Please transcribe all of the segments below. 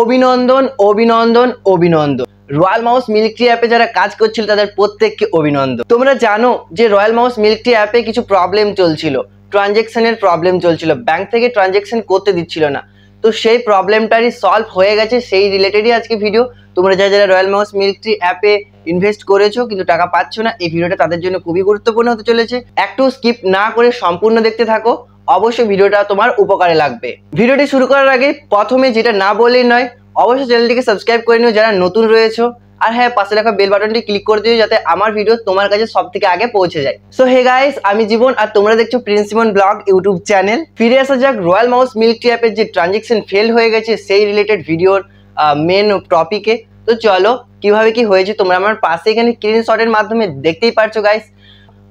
অভিনন্দন অভিনন্দন অভিনন্দন। রয়্যাল মাউস মিল্ক টি অ্যাপে যারা কাজ করছিল তাদের প্রত্যেককে অভিনন্দন। তোমরা জানো যে রয়্যাল মাউস মিল্ক টি অ্যাপে কিছু প্রবলেম চলছিল, ট্রানজ্যাকশনের প্রবলেম চলছিল, ব্যাংক থেকে ট্রানজ্যাকশন করতে দিচ্ছিল না। তো সেই প্রবলেমটারই সলভ হয়ে গেছে, সেই রিলেটেডই আজকে ভিডিও। তোমরা যারা রয়্যাল মাউস মিল্ক টি অ্যাপে ইনভেস্ট করেছো কিন্তু টাকা পাচ্ছ না, এই ভিডিওটা তাদের জন্য খুবই গুরুত্বপূর্ণ হতে চলেছে। একটু স্কিপ না করে সম্পূর্ণ দেখতে থাকো, অবশ্যই ভিডিওটা তোমার উপকারে লাগবে। ভিডিওটি শুরু করার আগে প্রথমে যেটা না বললেই নয়, অবশ্যই চ্যানেলটিকে সাবস্ক্রাইব করে নিও যারা নতুন রয়েছো, আর হ্যাঁ পাশে রাখা বেল বাটনটি ক্লিক করে দিও যাতে আমার ভিডিও তোমার কাছে সব থেকে আগে পৌঁছে যায়। সো হে গাইস, আমি জীবন আর তোমরা দেখছো প্রিন্স ইমন ব্লগ ইউটিউব চ্যানেল। ফিরে আসা যাক রয়্যাল মাউস মিল্ক টি অ্যাপের যে ট্রানজ্যাকশন ফেল হয়ে গেছে সেই রিলেটেড ভিডিওর মেন টপিকে। তো চলো কিভাবে কি হয়েছে তোমরা আমার পাশে এখানে স্ক্রিনশটের মাধ্যমে দেখতেই পারছো গাইস।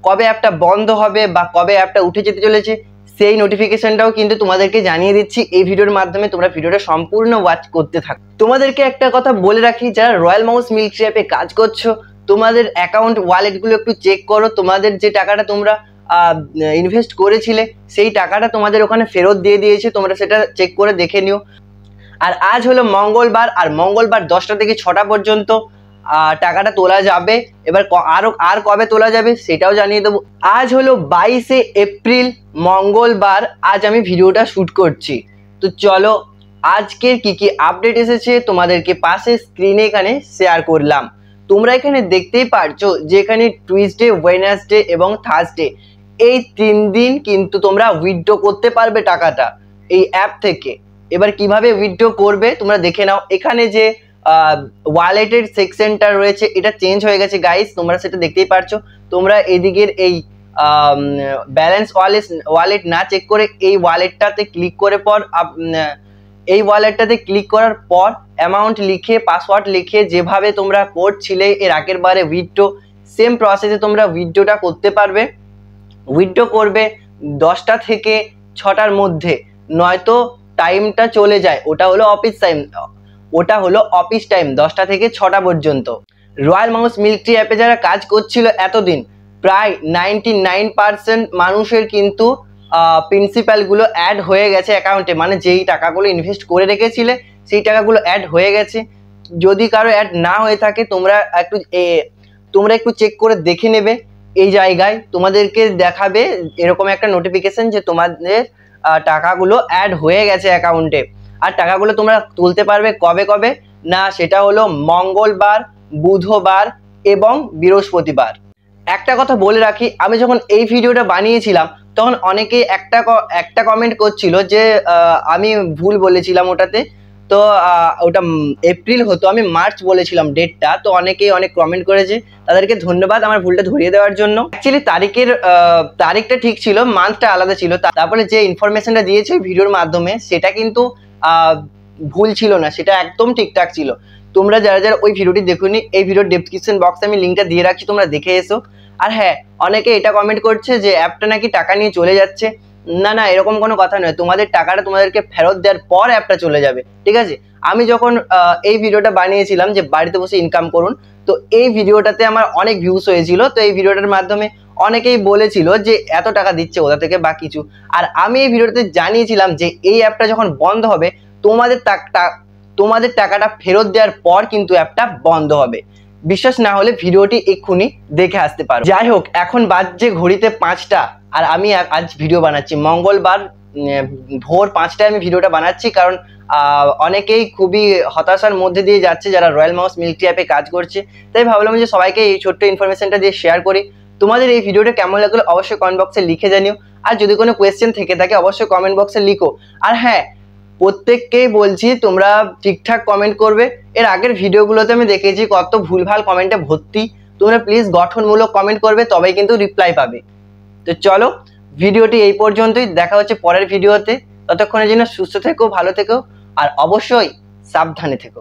কবে অ্যাপটা বন্ধ হবে বা কবে অ্যাপটা উঠে যেতে চলেছে সেই নোটিফিকেশনটাও কিন্তু তোমাদেরকে জানিয়ে দিচ্ছি এই ভিডিওর মাধ্যমে। তোমরা ভিডিওটা সম্পূর্ণ ওয়াচ করতে থাকো। তোমাদেরকে একটা কথা বলে রাখি, যারা রয়্যাল মাউস মিল্ক টি অ্যাপে কাজ করছো তোমাদের অ্যাকাউন্ট ওয়ালেটগুলো একটু চেক করো। তোমাদের যে টাকাটা তোমরা ইনভেস্ট করেছিলে সেই টাকাটা তোমাদের ওখানে ফেরত দিয়ে দিয়েছে, তোমরা সেটা চেক করে দেখে নিও। আর আজ হলো মঙ্গলবার, আর মঙ্গলবার 10টা থেকে 6টা পর্যন্ত টাকাটা তোলা যাবে। এবার আর কবে তোলা যাবে সেটাও জানিয়ে দেবো। আজ হলো 22শে এপ্রিল মঙ্গলবার, আজ আমি ভিডিওটা শ্যুট করছি। তো চলো আজকের কি আপডেট এসেছে তোমাদেরকে পাশে স্ক্রিনে এখানে শেয়ার করলাম। তোমরা এখানে দেখতেই পারছো যে এখানে টুইসডে, ওয়েডনেসডে এবং থার্সডে এই 3 দিন কিন্তু তোমরা উইথড্র করতে পারবে টাকাটা এই অ্যাপ থেকে। এবার কিভাবে উইথড্র করবে তোমরা দেখে নাও। এখানে যে ওয়ালেটের সেকশনটা রয়েছে এটা চেঞ্জ হয়ে গেছে গাইস, তোমরা সেটা দেখতেই পারছো। তোমরা এদিকের এই ব্যালেন্স ওয়ালেট না চেক করে এই ওয়ালেটটাতে ক্লিক করে এই ওয়ালেটটাতে ক্লিক করার পর অ্যামাউন্ট লিখে পাসওয়ার্ড লিখে যেভাবে তোমরা করছিলে এর আগের বারে উইথড্র, সেম প্রসেসে তোমরা উইথড্রটা করতে পারবে। উইথড্র করবে 10টা থেকে 6টার মধ্যে, নয়তো টাইমটা চলে যায়, ওটা হলো অফিস টাইম 10টা থেকে 6টা পর্যন্ত। রয়্যাল মাউস মিল্ক টি অ্যাপে যারা কাজ করছিল এতদিন প্রায় 99% মানুষের কিন্তু প্রিন্সিপালগুলো অ্যাড হয়ে গেছে অ্যাকাউন্টে, মানে যেই টাকাগুলো ইনভেস্ট করে রেখেছিলে সেই টাকাগুলো অ্যাড হয়ে গেছে। যদি কারো অ্যাড না হয়ে থাকে তোমরা একটু চেক করে দেখে নেবে। এই জায়গায় তোমাদেরকে দেখাবে এরকম একটা নোটিফিকেশন যে তোমাদের টাকাগুলো অ্যাড হয়ে গেছে অ্যাকাউন্টে। আর টাকাগুলো তোমরা তুলতে পারবে কবে না, সেটা হলো মঙ্গলবার, বুধবার এবং বৃহস্পতিবার। একটা কথা বলে রাখি, আমি যখন এই ভিডিওটা বানিয়েছিলাম তখন অনেকেই একটা কমেন্ট করছিল যে আমি ভুল বলেছিলাম ওটাতে, তো ওটা এপ্রিল হতো, আমি মার্চ বলেছিলাম ডেটটা। তো অনেকেই অনেক কমেন্ট করেছে, তাদেরকে ধন্যবাদ আমার ভুলটা ধরিয়ে দেওয়ার জন্য। অ্যাকচুয়ালি তারিখটা ঠিক ছিল, মান্থটা আলাদা ছিল। তারপরে যে ইনফরমেশনটা দিয়েছে ওই ভিডিওর মাধ্যমে সেটা কিন্তু ভুল ছিল না, সেটা একদম ঠিকঠাক ছিল। তোমরা যারা ওই ভিডিওটি দেখোনি, এই ভিডিওর ডেসক্রিপশন বক্সে আমি লিঙ্কটা দিয়ে রাখছি, তোমরা দেখে এসো। আর হ্যাঁ, অনেকে এটা কমেন্ট করছে যে অ্যাপটা নাকি টাকা নিয়ে চলে যাচ্ছে। না, এরকম কোনো কথা নয়। তোমাদের টাকাটা তোমাদেরকে ফেরত দেওয়ার পর অ্যাপটা চলে যাবে, ঠিক আছে? আমি যখন এই ভিডিওটা বানিয়েছিলাম যে বাড়িতে বসে ইনকাম করুন, তো এই ভিডিওটাতে আমার অনেক ভিউজ হয়েছিল। তো এই ভিডিওটার মাধ্যমে অনেকেই বলেছিল যে এত টাকা দিচ্ছে ওটা থেকে বা কিছু। আর আমি এই ভিডিওটাতে জানিয়েছিলাম যে এই অ্যাপটা যখন বন্ধ হবে তোমাদের টাকাটা ফেরত দেওয়ার পর কিন্তু অ্যাপটা বন্ধ হবে। বিশ্বাস না হলে ভিডিওটি এক্ষুনি দেখে আসতে পারো। যাই হোক, এখন বাজছে ঘড়িতে 5টা, আর আমি আজ ভিডিও বানাচ্ছি মঙ্গলবার ভোর 5টায় আমি ভিডিওটা বানাচ্ছি, কারণ অনেকেই খুবই হতাশার মধ্যে দিয়ে যাচ্ছে যারা রয়্যাল মাউস মিল্ক টি অ্যাপে কাজ করছে। তাই ভাবলাম যে সবাইকে এই ছোট্ট ইনফরমেশনটা দিয়ে শেয়ার করি। তোমাদের এই ভিডিওটা কেমন লাগলো অবশ্যই কমেন্ট বক্সে লিখে জানিও। আর যদি কোনো কোয়েশ্চেন থেকে থাকে অবশ্যই কমেন্ট বক্সে লিখো। আর হ্যাঁ, প্রত্যেককেই বলছি তোমরা ঠিকঠাক কমেন্ট করবে। এর আগের ভিডিওগুলোতে আমি দেখেছি কত ভুলভাল কমেন্টে ভর্তি। তোমরা প্লিজ গঠনমূলক কমেন্ট করবে, তবেই কিন্তু রিপ্লাই পাবে। তো চলো ভিডিওটি এই পর্যন্তই, দেখা হচ্ছে পরের ভিডিওতে। ততক্ষণের জন্য সুস্থ থেকো, ভালো থেকো, আর অবশ্যই সাবধানে থেকো।